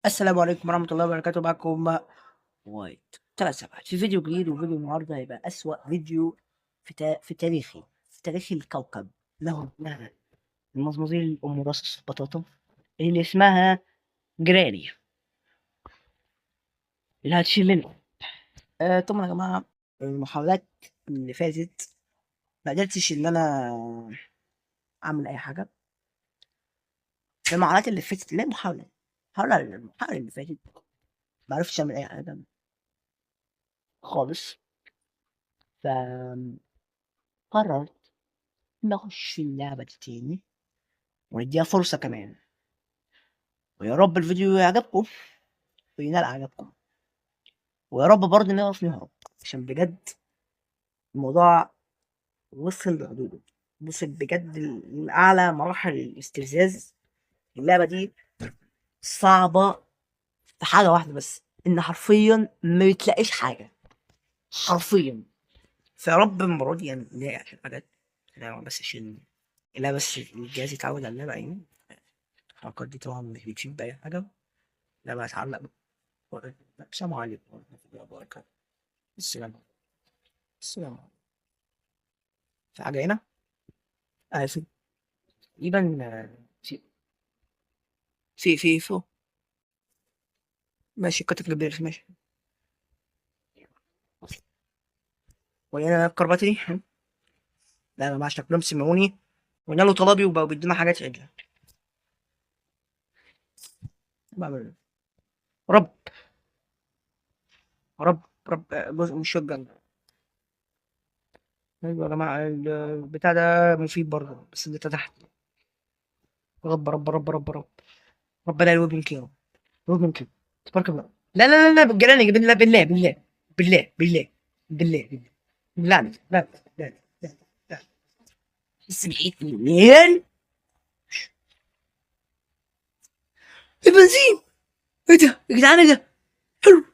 السلام عليكم ورحمة الله وبركاته. معكم وايد 3 سبعات في فيديو جديد. وفيديو النهارده هيبقى أسوأ فيديو في تاريخ الكوكب. له المزمزيل أم رصص البطاطا اللي اسمها جراني اللي هتشيل منه. طبعا يا جماعة، المحاولات اللي فاتت ما قدرتش إن أنا أعمل أي حاجة. المحاولات اللي فاتت، لا المحاولة اللي فاتت ما عرفتش أعمل أي حاجة خالص. فقررت نخش اللعبة دي تاني ونديها فرصة كمان، ويا رب الفيديو يعجبكم وينال إعجابكم، ويا رب برضه نعرف نهرب، عشان بجد الموضوع وصل لحدوده، وصل بجد لأعلى مراحل الاستفزاز. اللعبة دي صعبة في حاجة واحدة بس، إن حرفيا ما بتلاقيش حاجة، حرفيا. فيا رب المرة دي يعني نلاقي عشان حاجات. لا بس عشان، لا بس الجهاز يتعود على اللعبة يعني. الحركات دي طبعا مش بتشيل بأي حاجة. لا بقى اتعلق. السلام عليكم ورحمة الله وبركاته. السلام عليكم. السلام عليكم. في حاجة هنا؟ في تقريبا. في فوق. ماشي كتك البريخ ماشي. وهنا كربتي. لا ما معاش شكلهم سمعوني ونالوا طلبي وبقوا بيدونا حاجات عدلة. بعمل رب رب رب جزء من الشوتجن. ايوه يا جماعة، البتاع ده مفيد برضه، بس اللي تحت. رب رب رب رب رب ربنا الويب كيو. ويب كيو. تبارك الله. لا لا لا لا بالجلاني، بالله بالله بالله بالله بالله بالله بالله. لا لا لا لا لا لا. سمعت منين؟ البنزين. ايه ده يا جدعان؟ ايه ده؟ حلو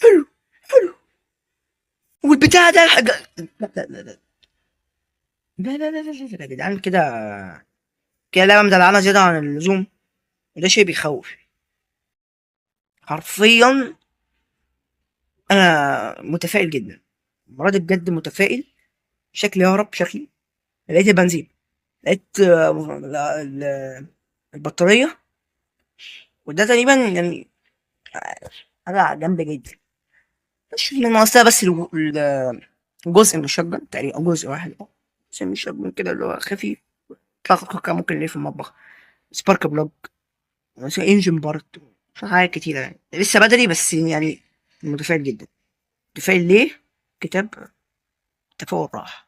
حلو حلو. والبتاع ده حاجة. لا لا لا لا لا لا لا لا لا يا جدعان، كده كده لعبة مدلعانة زيادة عن اللزوم، وده شيء بيخوف. حرفيا أنا متفائل جدا المرة دي، بجد متفائل. شكلي يهرب شكلي. لقيت البنزين، لقيت البطارية، وده تقريبا يعني حاجة جامدة جدا. مش ناقصها بس جزء من الشotgun تقريبا، أو جزء واحد بس من الشotgun كده اللي هو خفيف. كان ممكن نلاقيه في المطبخ. سبارك بلوج، انجن بارت، في حاجات كتيرة يعني. لسه بدري بس يعني متفائل جدا. متفائل ليه؟ كتاب التفاؤل راح.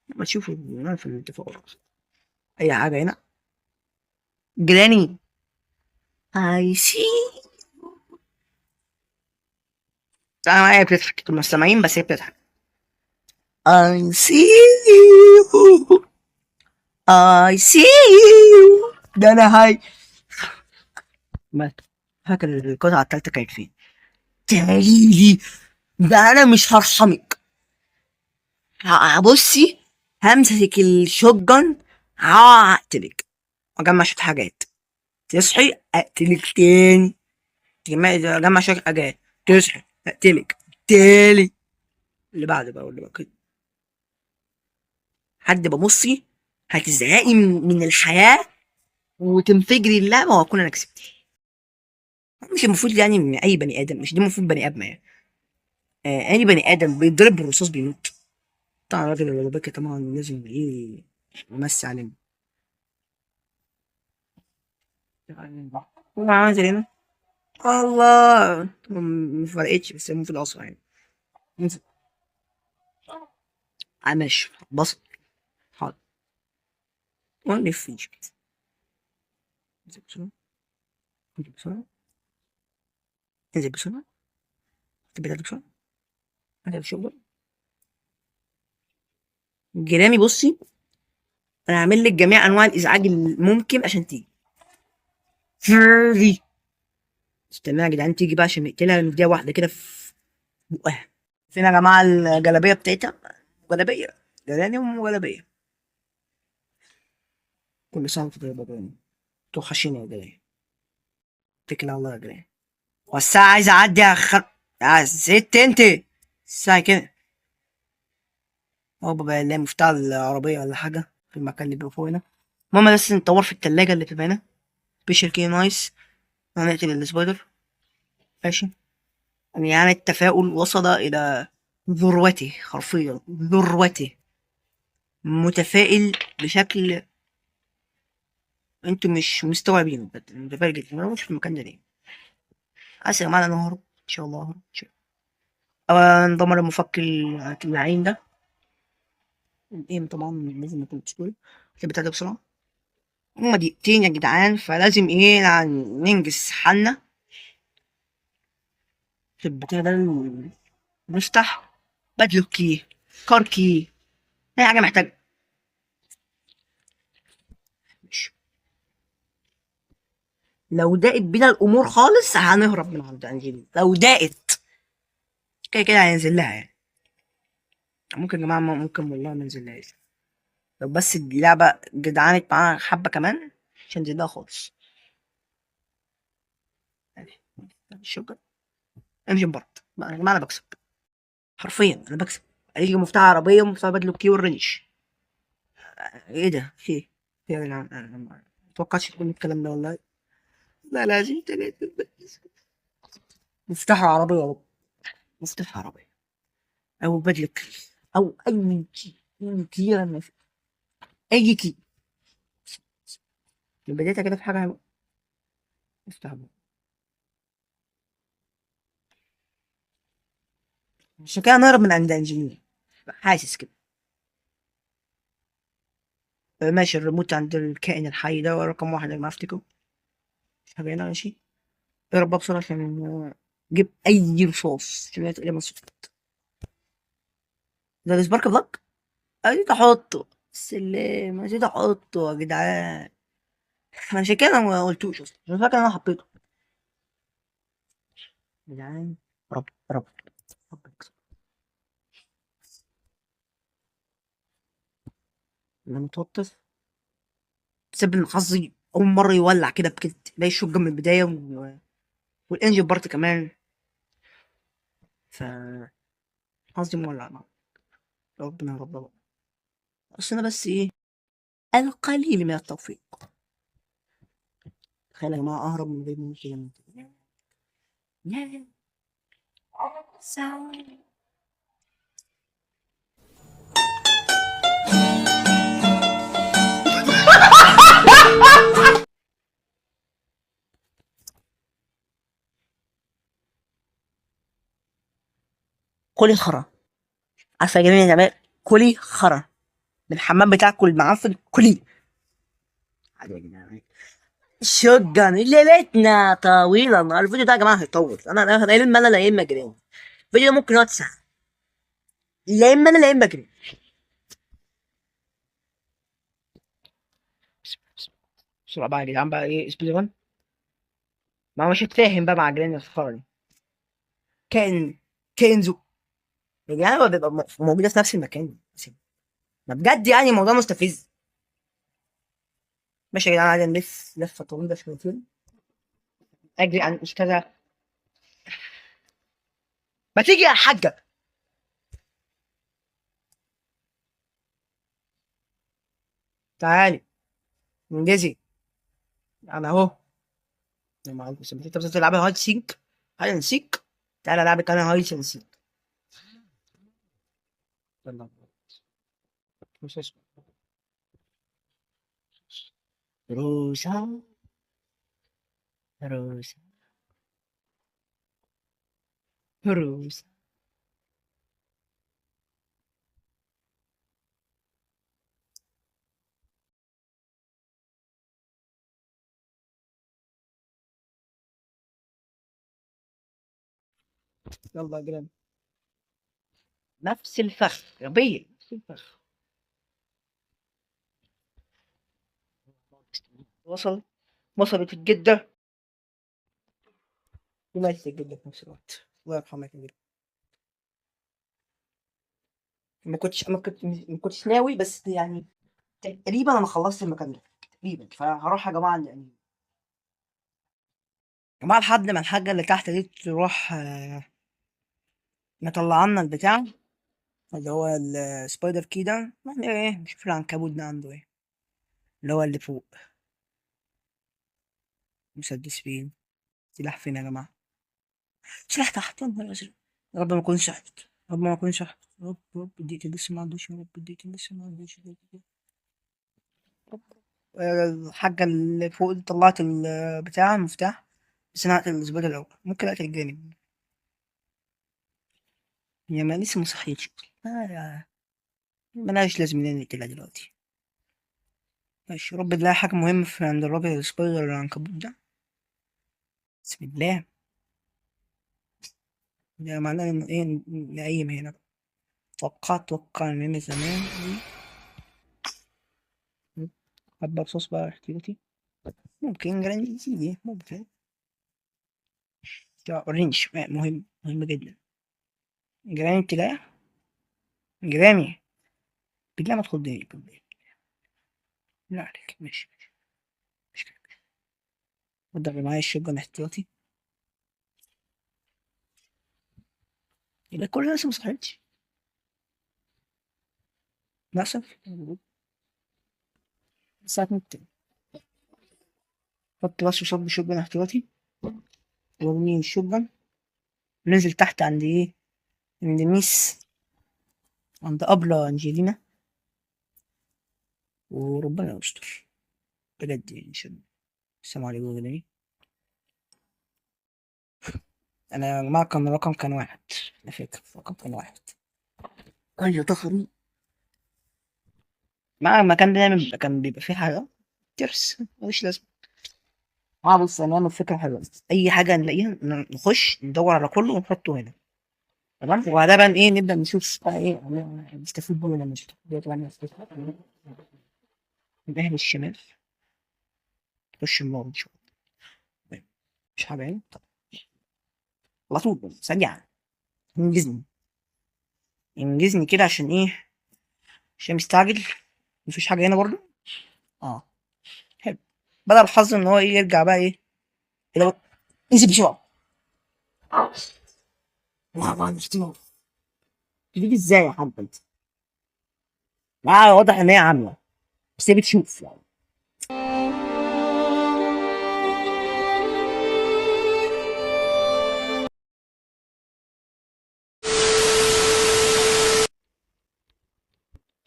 ما تشوفوا في التفاؤل راح. أي حاجة هنا. جراني I see. أنا هي بتضحك، انتوا مش سامعين بس هي بتضحك. I see you. I see you. ده أنا هاي مات. فاكر القطعة التالتة كانت فين؟ تعاليلي. ده أنا مش هرحمك. بصي، همسك الشوتجن هقتلك واجمع شوية حاجات. تصحي اقتلك تاني. اجمع شوية حاجات. تصحي اقتلك تاني. اللي بعده بقى واللي بقى كده لحد ما بصي هتزهقي من الحياة وتنفجري اللعبة واكون انا كسبت. مش المفروض يعني من اي بني ادم، مش دي المفروض بني ادم يعني. اي بني ادم بيتضرب بالرصاص بيموت. طبعا الراجل اللي بكى طبعا لازم ايه يمسي علينا. هو عايز هنا. الله مفرقتش، بس هي المفروض اسرع يعني. انزل. ماشي بص. حاضر. ونلف فيش كده. انزل بسرعة. انزل بسرعة. انزل بسرعة. تبدأ بسرعة. انزل بسرعة. جيراني بصي، انا هعمل لك جميع انواع الازعاج الممكن عشان تيجي. فري. استنى يا جدعان تيجي بقى عشان نقتلها، نديها واحدة كده في بقها. فين يا جماعة الجلابية بتاعتها؟ جلابية. جلاني وجلابية. كل سنة وانتم طيبة يا جلاني. توحشيني يا جلاني. اتكل على الله يا جدعان. والساعة عايز اعدي يا ست انت الساعة كده. هو بقى اللي مفتاح العربية ولا حاجة في المكان اللي بيبقى فوق هنا. المهم بس ندور في التلاجة اللي بتبقى هنا. سبيشال كي نايس. هنقتل السبايدر. ماشي. يعني التفاؤل وصل إلى ذروته حرفيا ذروته. متفائل بشكل انتوا مش مستوعبينه بجد. متفائل جدا. انا مش في المكان ده ليه؟ اسرع معنا نهرب ان شاء الله. إن شاء الله. ندمر المفك اللعين ده. الايم طبعا لازم نكون بسهولة. البتاع ده بسرعة. هما دقيقتين يا جدعان فلازم ايه يعني ننجز حالنا في البتاع ده. نفتح بدلو كي كار كي اي حاجة محتاج. مش. لو ضاقت بينا الامور خالص هنهرب من عند انجيلي. لو ضاقت كده كده هينزل لها يعني. ممكن يا جماعة ممكن والله ما ننزلهاش. لو بس اللعبة جدعانت معاها حبة كمان مش هنزل لها خالص. يعني الشجر امشي ببرد يا جماعة. انا بكسب حرفيا انا بكسب. هيجي مفتاح عربية ومفتاح بدلو كي والرنش. ايه ده في ايه؟ في إيه يا جدعان؟ انا ما توقعتش تكون الكلام ده والله. لا لازم تلاتة بس. مفتاح عربية يا رب. مفتاح عربية او بدلو كي او اي كي. اي كي انا في اي كي. بدايتها كده في حاجة حلوة. مفتاح بقى. عشان كده نهرب من عند انجينير. حاسس كده. ماشي الريموت عند الكائن الحي ده رقم واحد اللي ما افتكره. مش حاجة هنا ماشي. اهرب بقى بسرعة عشان جيب أي رصاص عشان هي تقريبا صفت. ده السبارك بلاك. أزيد أحطه. السلام أزيد أحطه يا جدعان. أنا عشان كده ما قلتوش أصلا مش فاكر أنا حطيته. يا جدعان. رب رب رب يكسب. أنا متوتر بسبب إن حظي أول مرة يولع كده بكده. الاقي الشوت من البداية والإنجن بارت كمان. ف حظي مولع معاه. ربنا يا رب بقى. بس أنا بس إيه القليل من التوفيق. تخيل يا جماعة أهرب من غير مشكلة. يا سلام. كلي خرا. عارفة يا جميل يا جماعة كلي خرا من الحمام بتاعكم المعفن كلي. عادي يا جدعان. شكرا ليلتنا طويلة النهار. الفيديو ده يا جماعة هيطول. أنا لا إما أنا لا إما جرين. الفيديو ده ممكن يقعد ساعة. لا إما أنا لا إما جرين. بسرعة بقى يا جدعان بقى إيه سبيد ران. ما هو مش هتفاهم بقى مع جرين الفقرة دي. كائن كائن يا جدعان هو بيبقى موجودة في نفس المكان. ما بجد يعني الموضوع مستفز. ماشي يا جدعان عايز نلف لفة طويلة شويتين. أجري عن الأستاذة. ما تيجي يا حاجة. تعالي انجزي. انا اهو. ما عندي بس انت بس تلعبي هايد سينك. هايد اند سيك. تعالى العبك انا هايد اند سيك. يلا. مش اسمه. روسا. روسا. روسا. يلا يا جيران. نفس الفخ غبية. نفس الفخ. وصل. وصلت الجدة. وماتت الجدة في نفس الوقت. الله يرحمك يا جدة. ما كنتش ناوي بس يعني تقريبا انا خلصت المكان ده تقريبا فهروح يا جماعة يعني جماعة لحد ما الحاجة اللي تحت دي تروح مطلعنا البتاع اللي هو السبايدر كي ده. يعني ايه نشوف العنكبوت ده عنده ايه اللي هو اللي فوق. مسدس فين؟ سلاح فين يا جماعة؟ سلاح تحت، يا نهار أزرق. يا رب ما أكونش شحت، يا رب ما أكونش شحت، يا رب يا رب الدقيقتين لسه ما عدوش، يا رب الدقيقتين لسه ما عدوش، يا رب. الحاجة اللي فوق دي طلعت البتاع المفتاح. بس أنا هقتل الزبالة الأول، ممكن أقتل الجانب. هي ما لسه مصحيتش. ملهاش لازم إن نقتلها دلوقتي. ماشي، يا رب نلاقي حاجة مهمة في عند الراجل السبايدر العنكبوت ده. بسم الله. ده معناه إنه إيه نقيم هنا. أتوقع إن أنا زمان أوي حبة رصاص بقى احتياطي. ممكن جرانيتي ممكن. رينج مهم جدا. جرانيتي لا. جرامي. بالله ما تخضني بالله. لا عليك، ماشي. مش كده. بضرب معايا الشوتجن احتياطي. يبقى كل الناس مصحيتش للأسف. الساعة 2. حط بس قصاد الشوتجن احتياطي وارمي الشوتجن. ننزل تحت عند ايه؟ عند ميس، عند أبلة أنجلينا. وربنا يستر بجد يعني. السلام عليكم يا جدعان. أنا يا جماعة كان الرقم كان 1. أنا فاكر الرقم كان 1. أيوة ضخم. مع المكان ده دايما كان بيبقى فيه حاجة ترس ملوش لازمة. بص أنا نعمل فكرة حلوة. أي حاجة نلاقيها نخش ندور على كله ونحطه هنا. تمام، وبعدها بقى إيه نبدأ نشوف بقى إيه نستفيد بيه ولا مش نستفيد بيه. طبعا نستفيد من أهل الشمال. نخش النار نشوف. طيب، مش حاجة يعني. طب على طول سريعا. انجزني انجزني كده عشان إيه؟ عشان مستعجل. مفيش حاجة هنا برضو. اه حلو. بدل الحظ إن هو إيه يرجع بقى إيه كده. انزل بسرعة. ما نشتغل. تجيب ازاي يا حاج انت؟ واضح ان هي عامله. بس هي بتشوف يعني.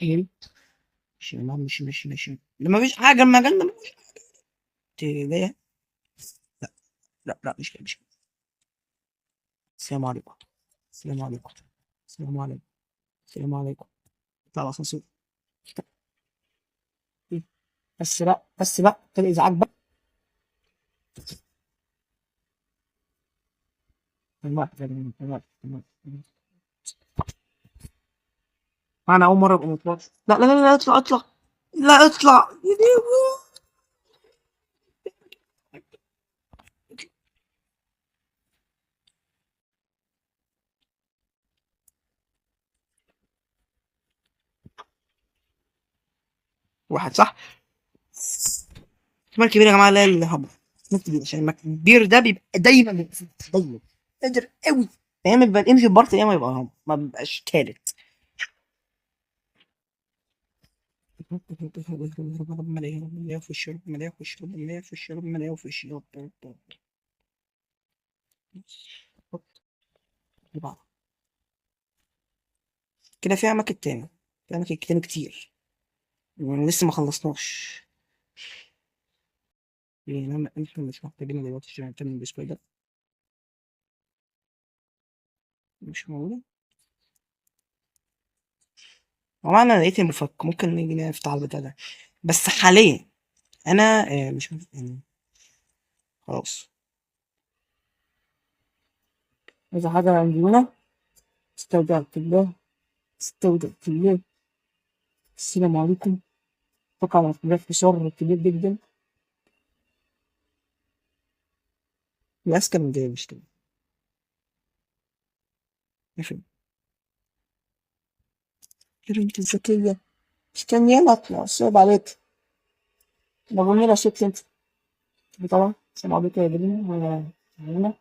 ايه مش لما فيش حاجه المجال ده مفيش. ليه؟ لا لا مش كده مش كده. السلام عليكم. السلام عليكم. السلام عليكم. السلام عليكم. اطلع الاسانسير. إيه؟ بس بقى كده ازعاج بقى. الوقت. انا اول مره ابقى متوسط. لا اطلع. لا اطلع. واحد صح. احتمال كبير يا جماعه لا الهبل. احتمال كبير عشان الكبير ده بيبقى دايما ضيق. قادر قوي. ايام يبقى الانفي بارت ايام يبقى هبل ما بيبقاش تالت. مليان في الشرب مليان في الشرب مليان في الشرب مليان في الشرب. بعض. كده في اماكن تاني. في اماكن تاني كتير لسه ما خلصناش. يعني احنا مش محتاجين دلوقتي عشان نعمل الديسبلاي ده. مش موجودة. والله انا لقيت المفك ممكن نيجي نفتح البتاع ده. بس حاليا انا مش يعني خلاص. إذا حاجة عندنا استودعت الله. استودعت الله. السلام عليكم. طبعا في شر كبير جدا. العسكر من جاي مش كده. نفهم. يا بنت الذكية. استني يلا اطلع صعب عليك. مجنونة ست انت. طبعا السلام عليكم يا بني. هنا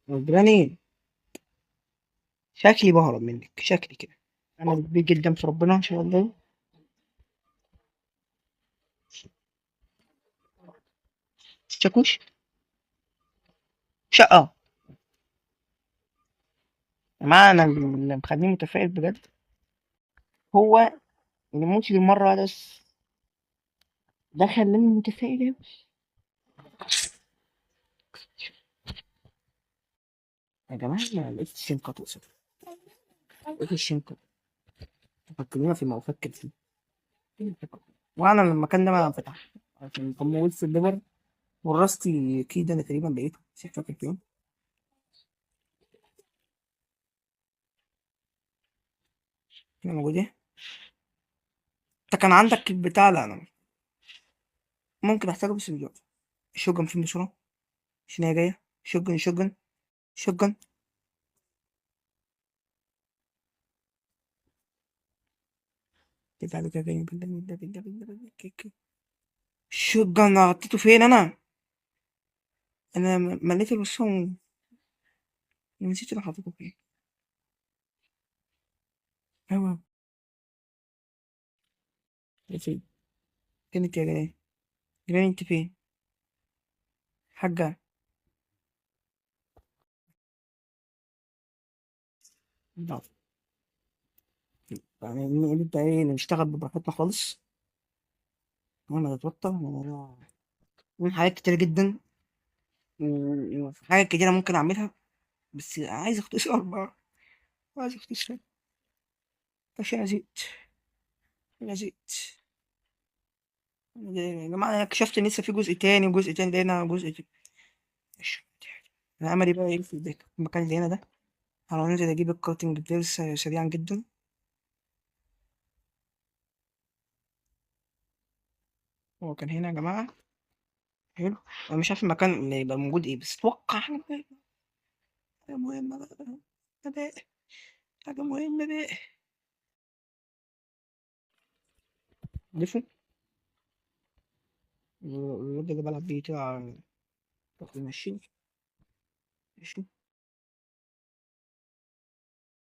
رباني، شكلي بهرب منك شكلي كده. انا كبير جدا في ربنا ان شاء الله. شاكوش شقة. يا جماعة انا اللي مخليني متفائل بجد هو اللي موتي مرة واحدة بس، ده خلاني متفائل أوي. يا جماعة أنا لقيت الشنطة توصل، لقيت الشنطة، فكرونا فيما أفكر فيه. وأنا المكان ده ما فتح عشان كان موجود في الليفر، ورستي كي أنا تقريبا لقيته بس مش فاكر فين. كان موجود إيه؟ أنت كان عندك البتاع؟ لا أنا ممكن أحتاجه بس دلوقتي. الشوجن فين بسرعة عشان هي جاية. شوجن شوجن شوجن. بالله بالله بالله بالله بالله بالله بالله بالله بالله. الشوجن حطيته فين أنا؟ أنا مليت الوصول، نسيت أنا حطيته فين. أيوه فين؟ كانت يا جنيه، جنيه أنت فين؟ حاجة. لا يعني نبدأ إيه نشتغل براحتنا خالص، وأنا أتوتر من حاجات كتير جدا، حاجات كتيرة ممكن أعملها بس عايز أختصر بقى، عايز أختصر عشان أزيد، أزيد. يا جماعة أنا اكتشفت إن لسه في جزء تاني وجزء تاني، ده هنا جزء تاني. ماشي. أنا أملي بقى إيه في المكان اللي هنا ده. أنا هنزل أجيب الكارتنج بلايرز سريعا جدا. هو كان هنا يا جماعة. حلو. أنا مش عارف المكان اللي يبقى موجود إيه بس أتوقع حاجة مهمة بقى. بقى حاجة مهمة بقى. عارفه الراجل اللي بلعب بيه بتاع المشين. ماشي.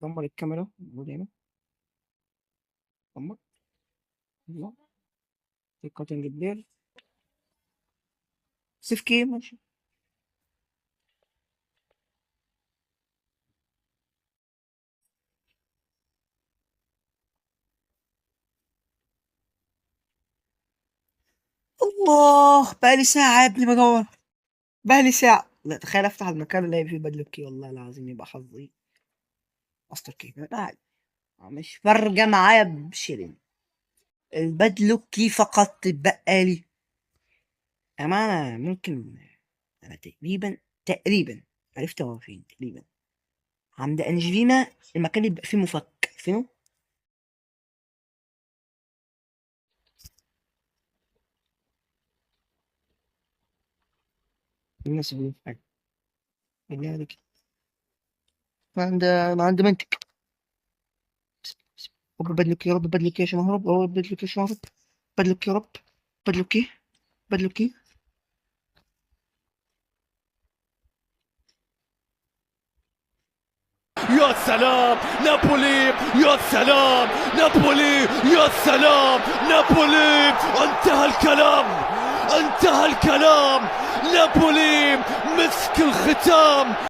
دمر الكاميرا موجود هنا. دمر. الله. في كاتنج بلير. سيف كي ماشي. الله بقالي ساعة يا ابني بدور، بقالي ساعة. لا تخيل افتح المكان الاقي فيه بدل كي، والله العظيم يبقى حظي. ماستر كي لا عادي. مش فارقة معايا بشيرين، البدلو كي فقط تبقى لي. يا جماعة أنا ممكن، أنا تقريبا عرفت هو فين تقريبا. عند أنجلينا، المكان اللي بيبقى فيه مفك فينه. الناس اللي في حاجة اللي عليك. ما عند منطق. رب بدلك يا رب، بدلك يا عشان أهرب، رب بدلك يا عشان أهرب. بدلك يا رب، بدلك إيه، بدلك إيه. يا سلام نابولي، يا سلام نابولي، يا سلام نابولي. انتهى الكلام، انتهى الكلام. نابولي مسك الختام.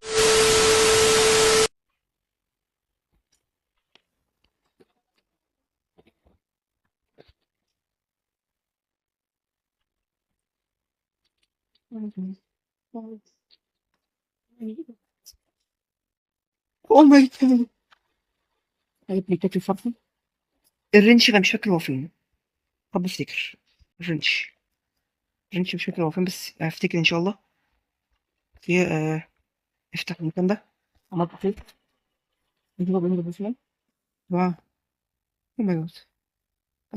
أوه ماي جاد. عجبني تاكل فرخة. الرنش أنا مش فاكر هو فين. طب افتكر. الرنش، الرنش مش فاكر هو فين بس هفتكر إن شاء الله. في افتح المكان ده. عملت فين؟ نجيبه بنجيبه بسم الله. واو. أوه ماي جاد.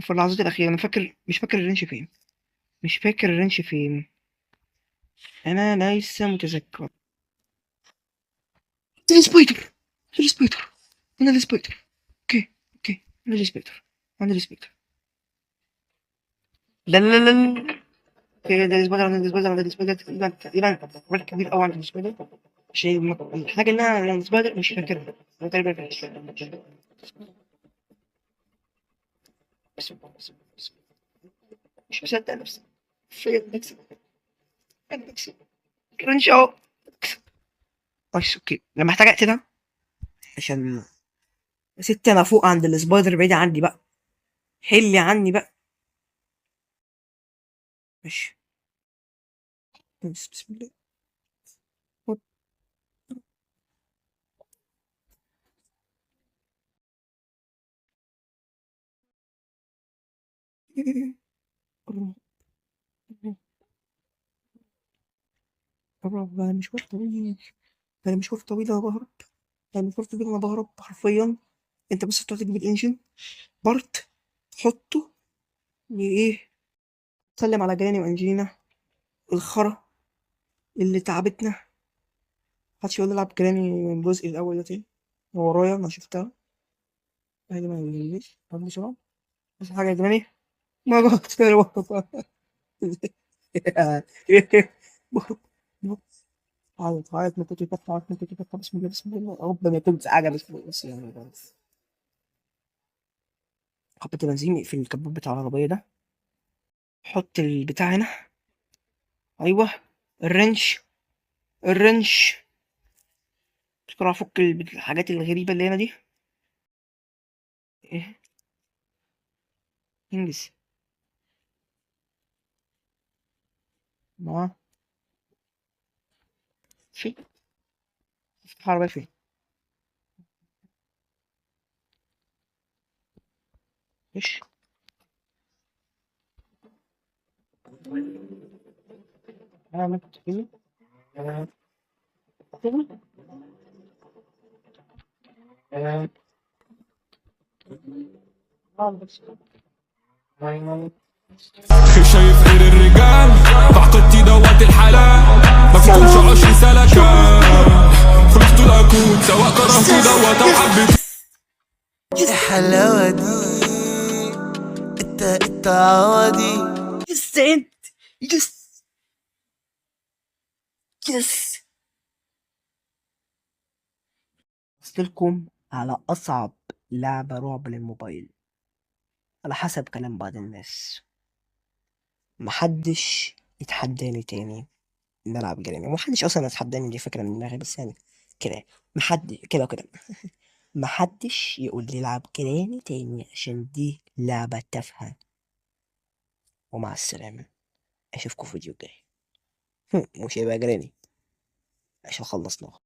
في اللحظات الأخيرة أنا فاكر، مش فاكر الرنش فين، مش فاكر الرنش فين. أنا ليس متذكر. السبايدر، السبايدر، أنا السبايدر. أوكي أوكي أنا السبايدر، أنا السبايدر. لا لا لا لا. ده السبايدر تقريبا عمل كبير قوي عند السبايدر. شيء الحاجة اللي أنا السبايدر مش فاكرها. أنا تقريبا بس مش مصدق نفسي. فين بكسب. أنا بكسب. كرنش أهو. بس أوكي أنا محتاج أقتلها عشان يا ستي أنا فوق عند السبايدر بعيدة عني بقى. حلي عني بقى. ماشي. بسم الله. قرب مشوار طويل. أنا مشوار طويل أنا بهرب. أنا مشوار طويل أنا بهرب حرفيا. أنت بس تقعد تجيب الإنجن بارت تحطه وإيه تسلم على جيراني وأنجلينا الخرا اللي تعبتنا. محدش يقول لي العب جيراني من الجزء الأول ده تاني. ورايا أنا شفتها. هاي ما يجيش طب بسرعة. بس حاجة يا جيراني ما جبت تاني بهرب. عيط عيط من كتر الفتحة عيط من كتر الفتحة. بسم الله بسم الله ربنا يكون حاجة بسم الله بس يعني بس. حطيت بنزين في الكبوت بتاع العربية ده. حط البتاع هنا. أيوه الرنش الرنش. بسرعة أفك الحاجات الغريبة اللي هنا دي. إيه انجز. ما في افتح العربية فين؟ إيش أنا عملت فين؟ فين؟ شايف غير الرجال بعقدتي دوت الحلال ما فيكمش 20 سلكة خلصت الأكون سواء كرهتوا دوت أو حبيت. الحلاوة دي الطعوة دي. يس انت يس يس. قلتلكم على أصعب لعبة رعب للموبايل على حسب كلام بعض الناس. محدش يتحداني تاني نلعب جريمة. محدش أصلا يتحداني، دي فكرة من دماغي بس يعني كده. محد كده وكده. محدش يقول لي العب جراني تاني عشان دي لعبة تافهة. ومع السلامة. أشوفكم في فيديو جاي. مش هيبقى جراني عشان خلصنا.